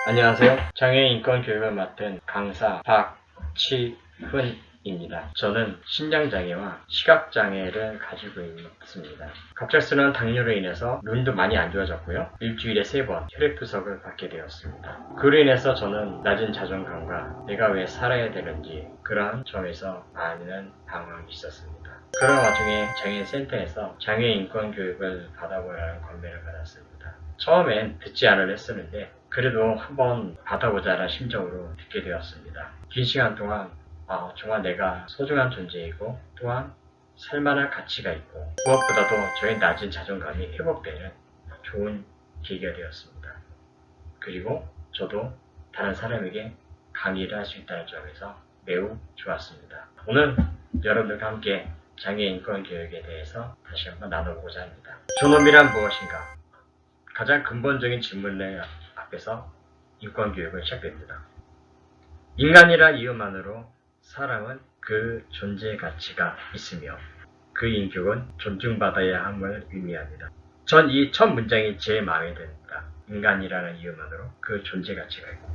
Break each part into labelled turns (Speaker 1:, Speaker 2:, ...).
Speaker 1: 안녕하세요. 장애인 인권 교육을 맡은 강사 박치훈입니다. 저는 신장장애와 시각장애를 가지고 있습니다. 갑작스러운 당뇨로 인해서 눈도 많이 안 좋아졌고요. 일주일에 3번 혈액투석을 받게 되었습니다. 그로 인해서 저는 낮은 자존감과 내가 왜 살아야 되는지 그러한 점에서 많은 방황이 있었습니다. 그런 와중에 장애인센터에서 장애인 인권 교육을 받아보라는 권면을 받았습니다. 처음엔 듣지 않으려 했었는데 그래도 한번 받아보자라는 심정으로 듣게 되었습니다. 긴 시간 동안 정말 내가 소중한 존재이고 또한 살만한 가치가 있고 무엇보다도 저의 낮은 자존감이 회복되는 좋은 계기가 되었습니다. 그리고 저도 다른 사람에게 강의를 할 수 있다는 점에서 매우 좋았습니다. 오늘 여러분들과 함께 장애인 인권 교육에 대해서 다시 한번 나눠보고자 합니다. 존엄이란 무엇인가? 가장 근본적인 질문을 앞에서 인권교육은 시작됩니다. 인간이란 이유만으로 사람은 그 존재 가치가 있으며 그 인격은 존중받아야 함을 의미합니다. 전 이 첫 문장이 제일 마음에 듭니다. 인간이라는 이유만으로 그 존재 가치가 있고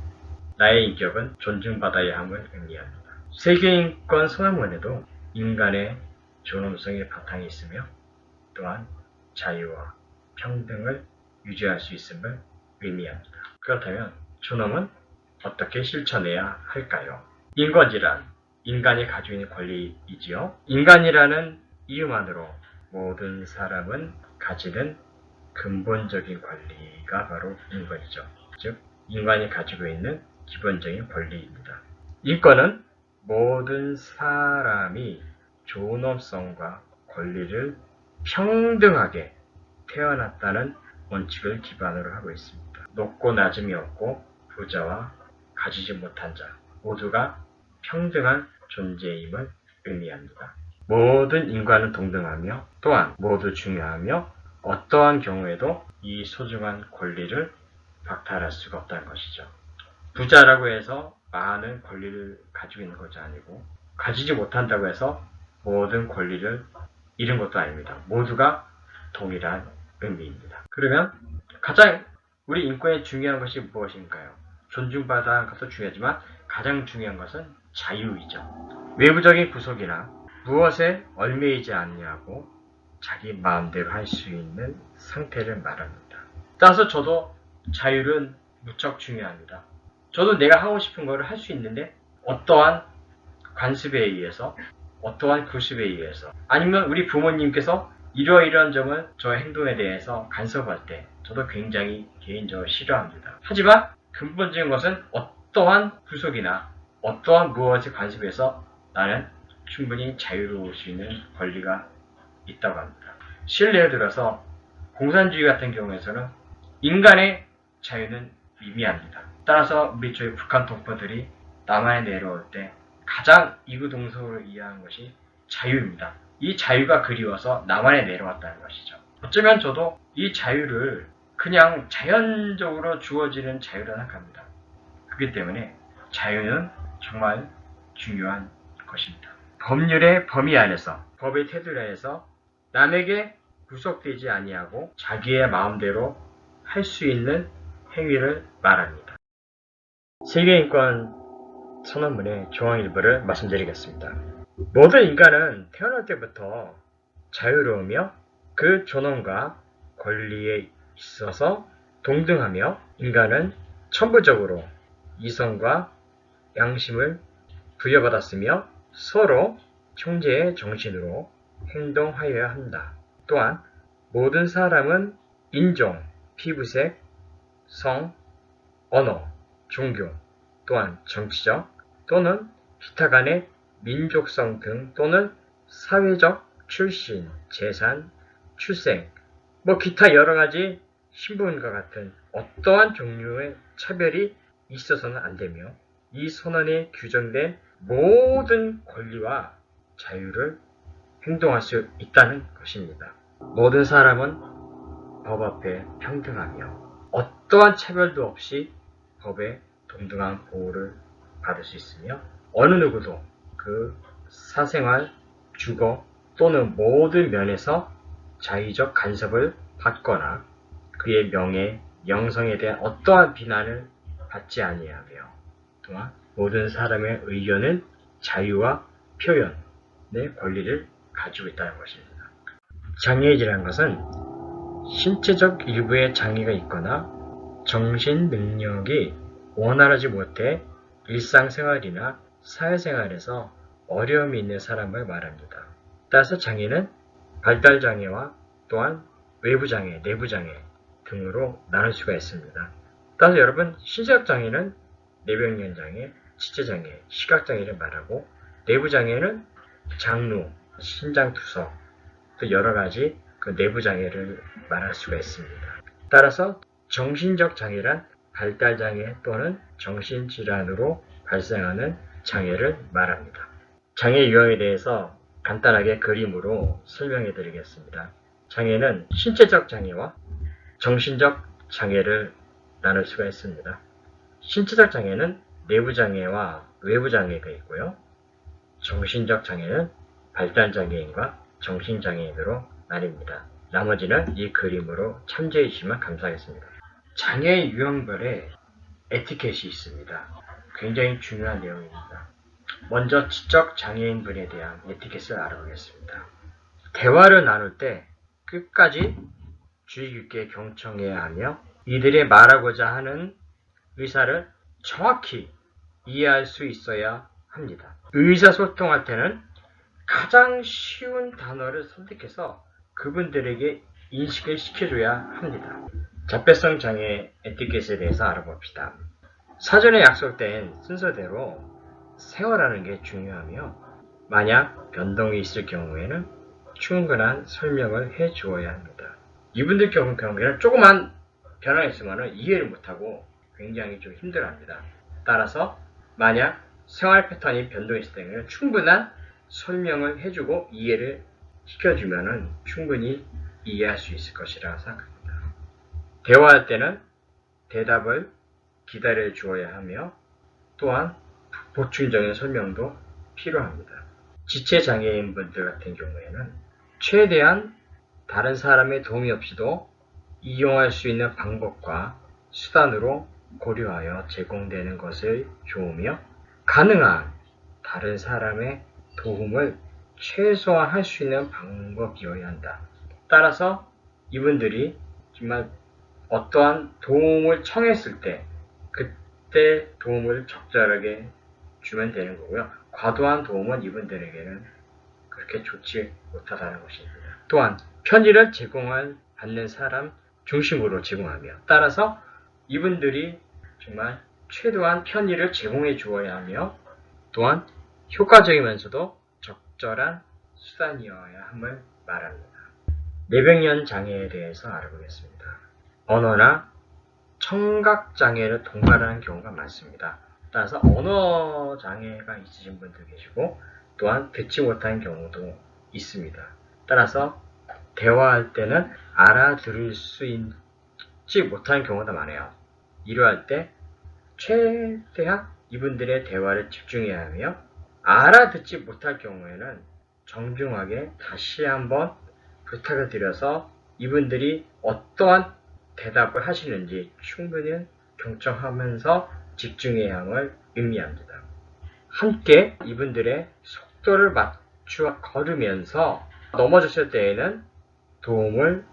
Speaker 1: 나의 인격은 존중받아야 함을 의미합니다. 세계인권 선언문에도 인간의 존엄성의 바탕이 있으며 또한 자유와 평등을 유지할 수 있음을 의미합니다. 그렇다면 존엄은 어떻게 실천해야 할까요? 인권이란 인간이 가지고 있는 권리이지요. 인간이라는 이유만으로 모든 사람은 가지는 근본적인 권리가 바로 인권이죠. 즉 인간이 가지고 있는 기본적인 권리입니다. 인권은 모든 사람이 존엄성과 권리를 평등하게 태어났다는 원칙을 기반으로 하고 있습니다. 높고 낮음이 없고 부자와 가지지 못한 자 모두가 평등한 존재임을 의미합니다. 모든 인간은 동등하며 또한 모두 중요하며 어떠한 경우에도 이 소중한 권리를 박탈할 수가 없다는 것이죠. 부자라고 해서 많은 권리를 가지고 있는 것이 아니고 가지지 못한다고 해서 모든 권리를 잃은 것도 아닙니다. 모두가 동일한 의미입니다. 그러면 가장 우리 인권에 중요한 것이 무엇인가요? 존중받아야 하는 것도 중요하지만 가장 중요한 것은 자유이죠. 외부적인 구속이나 무엇에 얽매이지 않냐고 자기 마음대로 할 수 있는 상태를 말합니다. 따라서 저도 자유는 무척 중요합니다. 저도 내가 하고 싶은 것을 할 수 있는데 어떠한 관습에 의해서 어떠한 구습에 의해서 아니면 우리 부모님께서 이러이러한 점은 저의 행동에 대해서 간섭할 때 저도 굉장히 개인적으로 싫어합니다. 하지만 근본적인 것은 어떠한 구속이나 어떠한 무엇의 관습에서 나는 충분히 자유로울 수 있는 권리가 있다고 합니다. 실례를 들어서 공산주의 같은 경우에서는 인간의 자유는 미미합니다. 따라서 우리 저희 북한 동포들이 남한에 내려올 때 가장 이구동성으로 이해하는 것이 자유입니다. 이 자유가 그리워서 남한에 내려왔다는 것이죠. 어쩌면 저도 이 자유를 그냥 자연적으로 주어지는 자유라 생각합니다. 그렇기 때문에 자유는 정말 중요한 것입니다. 법률의 범위 안에서 법의 테두리 안에서 남에게 구속되지 아니하고 자기의 마음대로 할 수 있는 행위를 말합니다. 세계인권 선언문의 조항 일부를 말씀드리겠습니다. 모든 인간은 태어날 때부터 자유로우며 그 존엄과 권리에 있어서 동등하며 인간은 천부적으로 이성과 양심을 부여받았으며 서로 형제의 정신으로 행동하여야 한다. 또한 모든 사람은 인종, 피부색, 성, 언어, 종교, 또한 정치적 또는 기타 간의 민족성 등 또는 사회적 출신, 재산, 출생, 기타 여러가지 신분과 같은 어떠한 종류의 차별이 있어서는 안되며 이 선언에 규정된 모든 권리와 자유를 행동할 수 있다는 것입니다. 모든 사람은 법 앞에 평등하며 어떠한 차별도 없이 법의 동등한 보호를 받을 수 있으며 어느 누구도 그 사생활, 주거, 또는 모든 면에서 자의적 간섭을 받거나 그의 명예, 명성에 대한 어떠한 비난을 받지 아니하며 또한 모든 사람의 의견은 자유와 표현의 권리를 가지고 있다는 것입니다. 장애인이라는 것은 신체적 일부의 장애가 있거나 정신 능력이 원활하지 못해 일상생활이나 사회생활에서 어려움이 있는 사람을 말합니다. 따라서 장애는 발달장애와 또한 외부장애, 내부장애 등으로 나눌 수가 있습니다. 따라서 여러분, 신체적 장애는 뇌병변장애, 지체장애, 시각장애를 말하고 내부장애는 장루, 신장투석, 또 여러가지 그 내부장애를 말할 수가 있습니다. 따라서 정신적 장애란 발달장애 또는 정신질환으로 발생하는 장애를 말합니다. 장애 유형에 대해서 간단하게 그림으로 설명해 드리겠습니다. 장애는 신체적 장애와 정신적 장애를 나눌 수가 있습니다. 신체적 장애는 내부장애와 외부장애가 있고요. 정신적 장애는 발달장애인과 정신장애인으로 나뉩니다. 나머지는 이 그림으로 참조해 주시면 감사하겠습니다. 장애 유형별의 에티켓이 있습니다. 굉장히 중요한 내용입니다. 먼저 지적 장애인분에 대한 에티켓을 알아보겠습니다. 대화를 나눌 때 끝까지 주의 깊게 경청해야 하며 이들의 말하고자 하는 의사를 정확히 이해할 수 있어야 합니다. 의사소통할 때는 가장 쉬운 단어를 선택해서 그분들에게 인식을 시켜줘야 합니다. 자폐성 장애 에티켓에 대해서 알아봅시다. 사전에 약속된 순서대로 생활하는 게 중요하며 만약 변동이 있을 경우에는 충분한 설명을 해 주어야 합니다. 이분들 경우에는 조그만 변화가 있으면 이해를 못하고 굉장히 좀 힘들어합니다. 따라서 만약 생활 패턴이 변동이 있을 때는 충분한 설명을 해주고 이해를 시켜주면 충분히 이해할 수 있을 것이라 생각합니다. 대화할 때는 대답을 기다려 주어야 하며 또한 보충적인 설명도 필요합니다. 지체장애인분들 같은 경우에는 최대한 다른 사람의 도움이 없이도 이용할 수 있는 방법과 수단으로 고려하여 제공되는 것을 좋으며 가능한 다른 사람의 도움을 최소화할 수 있는 방법이어야 한다. 따라서 이분들이 정말 어떠한 도움을 청했을 때 그때 도움을 적절하게 주면 되는 거고요. 과도한 도움은 이분들에게는 그렇게 좋지 못하다는 것입니다. 또한 편의를 받는 사람 중심으로 제공하며 따라서 이분들이 정말 최대한 편의를 제공해 주어야 하며 또한 효과적이면서도 적절한 수단이어야 함을 말합니다. 뇌병변 장애에 대해서 알아보겠습니다. 언어나 청각장애를 동반하는 경우가 많습니다. 따라서 언어 장애가 있으신 분들 계시고 또한 듣지 못하는 경우도 있습니다. 따라서 대화할 때는 알아들을 수 있지 못하는 경우가 많아요. 이러할 때 최대한 이분들의 대화를 집중해야 하며 알아듣지 못할 경우에는 정중하게 다시 한번 부탁을 드려서 이분들이 어떠한 대답을 하시는지 충분히 경청하면서 집중해야 함을 의미합니다. 함께 이분들의 속도를 맞추어 걸으면서 넘어졌을 때에는 도움을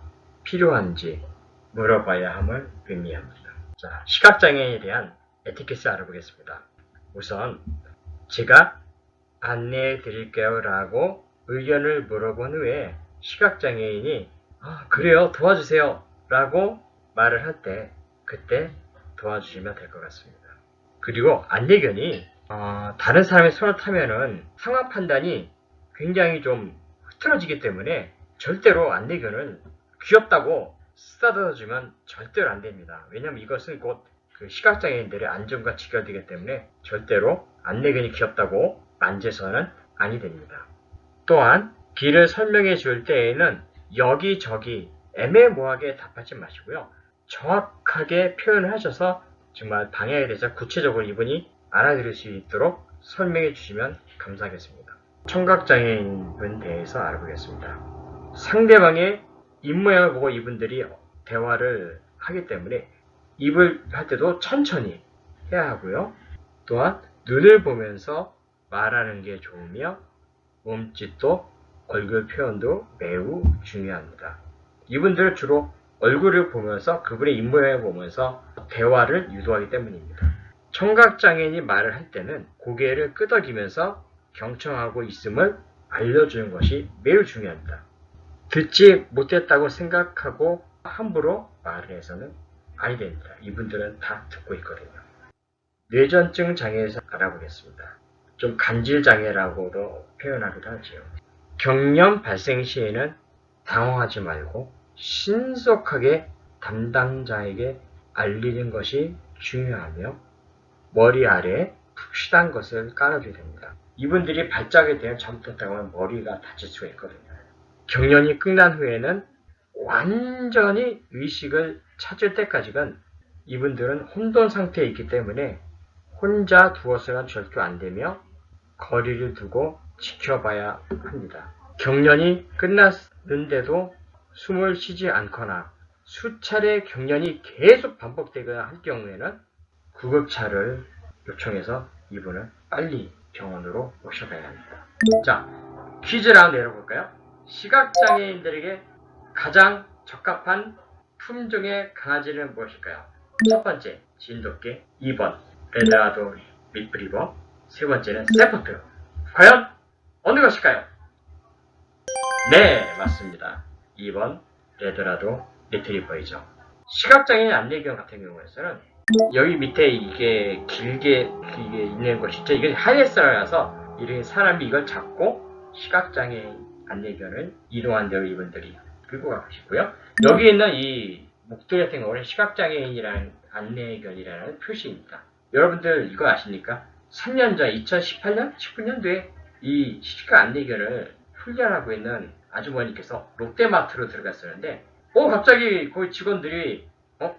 Speaker 1: 필요한지 물어봐야 함을 의미합니다. 자, 시각장애에 대한 에티켓을 알아보겠습니다. 우선 제가 안내해 드릴게요 라고 의견을 물어본 후에 시각장애인이 그래요 도와주세요 라고 말을 할 때 그때 도와주시면 될 것 같습니다. 그리고 안내견이 다른 사람의 손을 타면은 상황 판단이 굉장히 좀 흐트러지기 때문에 절대로 안내견은 귀엽다고 쓰다듬어주면 절대로 안 됩니다. 왜냐하면 이것은 곧 그 시각장애인들의 안전과 직결되기 때문에 절대로 안내견이 귀엽다고 만져서는 아니 됩니다. 또한 길을 설명해 줄 때에는 여기저기 애매모호하게 답하지 마시고요. 정확하게 표현을 하셔서 정말 방향에 대해서 구체적으로 이분이 알아들을 수 있도록 설명해 주시면 감사하겠습니다. 청각장애인에 대해서 알아보겠습니다. 상대방의 입모양을 보고 이분들이 대화를 하기 때문에 입을 할 때도 천천히 해야 하고요. 또한 눈을 보면서 말하는 게 좋으며 몸짓도 얼굴 표현도 매우 중요합니다. 이분들은 주로 얼굴을 보면서 그분의 입모양을 보면서 대화를 유도하기 때문입니다. 청각장애인이 말을 할 때는 고개를 끄덕이면서 경청하고 있음을 알려주는 것이 매우 중요합니다. 듣지 못했다고 생각하고 함부로 말을 해서는 아니 됩니다. 이분들은 다 듣고 있거든요. 뇌전증 장애에서 알아보겠습니다. 좀 간질장애라고도 표현하기도 하지요. 경련 발생 시에는 당황하지 말고 신속하게 담당자에게 알리는 것이 중요하며 머리 아래에 푹신한 것을 깔아줘야 됩니다. 이분들이 발작에 대한 잘못했다고 하면 머리가 다칠 수가 있거든요. 경련이 끝난 후에는 완전히 의식을 찾을 때까지는 이분들은 혼돈 상태에 있기 때문에 혼자 두어서는 절대 안 되며 거리를 두고 지켜봐야 합니다. 경련이 끝났는데도 숨을 쉬지 않거나 수차례 경련이 계속 반복되거나 할 경우에는 구급차를 요청해서 이분을 빨리 병원으로 모셔가야 합니다. 자, 퀴즈를 한번 내려볼까요? 시각장애인들에게 가장 적합한 품종의 강아지는 무엇일까요? 첫 번째, 진돗개. 2번, 레드라도 리트리버. 세 번째는 세퍼드. 과연 어느 것일까요? 네, 맞습니다. 2번, 레드라도 리트리버이죠. 시각장애인 안내견 같은 경우에는 여기 밑에 이게 길게 있는 것이 있죠. 이게 하이에스라서 이렇게 사람이 이걸 잡고 시각장애인 안내견을 이동한 대로 이분들이 끌고 가고 싶고요. 여기 있는 이 목들 같은 경우는 시각장애인이라는 안내견이라는 표시입니다. 여러분들 이거 아십니까? 3년 전 2018년? 19년도에 이 시각 안내견을 훈련하고 있는 아주머니께서 롯데마트로 들어갔었는데 갑자기 거기 직원들이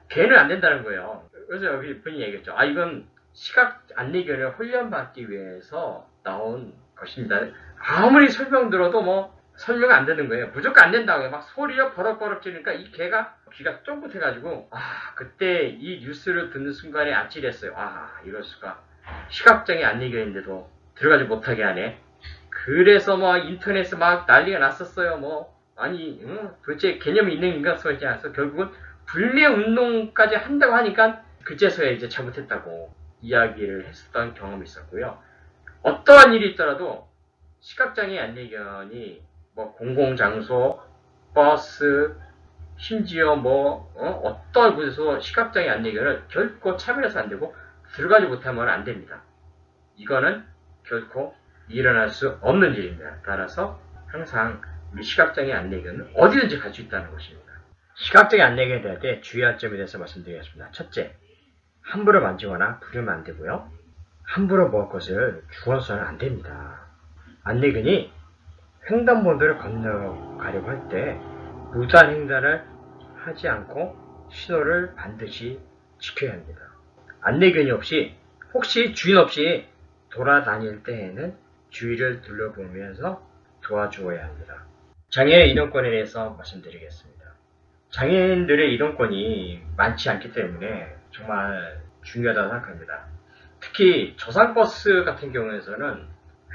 Speaker 1: 걔는 안 된다는 거예요. 그래서 여기 분이 얘기했죠. 이건 시각 안내견을 훈련받기 위해서 나온 것입니다. 아무리 설명 들어도 설명 안 되는 거예요. 무조건 안 된다고요. 막 소리가 버럭버럭 지르니까 이 개가 귀가 쫑긋해가지고 그때 이 뉴스를 듣는 순간에 아찔했어요. 이럴 수가. 시각장애 안내견인데도 들어가지 못하게 하네. 그래서 인터넷에 막 난리가 났었어요. 도대체 개념이 있는 인간 소리지 않아서 결국은 불매 운동까지 한다고 하니까 그제서야 이제 잘못했다고 이야기를 했었던 경험이 있었고요. 어떠한 일이 있더라도 시각장애 안내견이 공공장소, 버스, 심지어 어떠한 곳에서 시각장애 안내견을 결코 차별해서 안 되고 들어가지 못하면 안 됩니다. 이거는 결코 일어날 수 없는 일입니다. 따라서 항상 우리 시각장애 안내견은 어디든지 갈 수 있다는 것입니다. 시각장애 안내견에 대할 때 주의할 점에 대해서 말씀드리겠습니다. 첫째, 함부로 만지거나 부르면 안 되고요. 함부로 먹을 것을 주워서는 안 됩니다. 안내견이 횡단보도를 건너가려고 할 때 무단 횡단을 하지 않고 신호를 반드시 지켜야 합니다. 안내견이 없이 혹시 주인 없이 돌아다닐 때에는 주위를 둘러보면서 도와주어야 합니다. 장애인 이동권에 대해서 말씀드리겠습니다. 장애인들의 이동권이 많지 않기 때문에 정말 중요하다고 생각합니다. 특히 저상버스 같은 경우에서는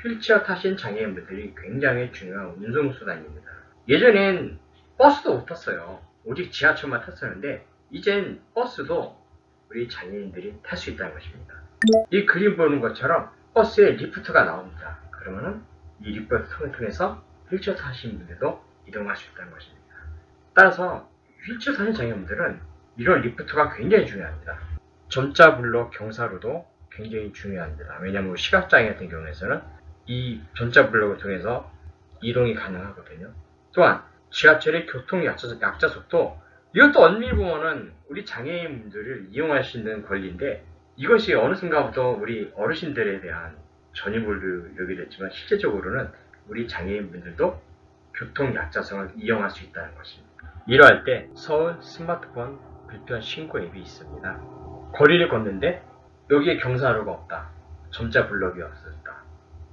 Speaker 1: 휠체어 타신 장애인분들이 굉장히 중요한 운송수단입니다. 예전엔 버스도 못 탔어요. 오직 지하철만 탔었는데 이젠 버스도 우리 장애인들이 탈 수 있다는 것입니다. 이 그림 보는 것처럼 버스에 리프트가 나옵니다. 그러면은 이 리프트를 통해서 휠체어 타신 분들도 이동할 수 있다는 것입니다. 따라서 휠체어 타신 장애인분들은 이런 리프트가 굉장히 중요합니다. 점자블록 경사로도 굉장히 중요합니다. 왜냐하면 시각장애 같은 경우에는 이 점자블록을 통해서 이동이 가능하거든요. 또한 지하철의 교통 약자속도 이것도 엄밀히 보면은 우리 장애인분들을 이용할 수 있는 권리인데 이것이 어느 순간부터 우리 어르신들에 대한 전유물로 여겨졌지만 실제적으로는 우리 장애인분들도 교통 약자성을 이용할 수 있다는 것입니다. 이러할 때 서울 스마트폰 불편 신고 앱이 있습니다. 거리를 걷는데 여기에 경사로가 없다. 점자 블럭이 없었다.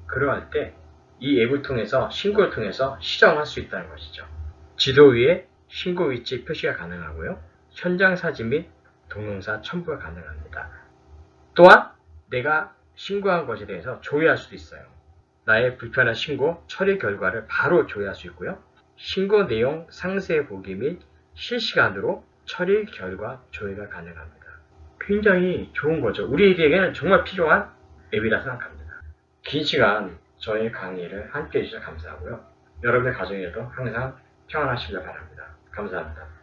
Speaker 1: 그러할 때 이 앱을 통해서 신고를 통해서 시정할 수 있다는 것이죠. 지도 위에 신고 위치 표시가 가능하고요. 현장 사진 및 동영상 첨부가 가능합니다. 또한 내가 신고한 것에 대해서 조회할 수도 있어요. 나의 불편한 신고 처리 결과를 바로 조회할 수 있고요. 신고 내용 상세 보기 및 실시간으로 처리 결과 조회가 가능합니다. 굉장히 좋은 거죠. 우리에게는 정말 필요한 앱이라 생각합니다. 긴 시간 저의 강의를 함께 해주셔서 감사하고요. 여러분의 가정에도 항상 평안하시길 바랍니다. 감사합니다.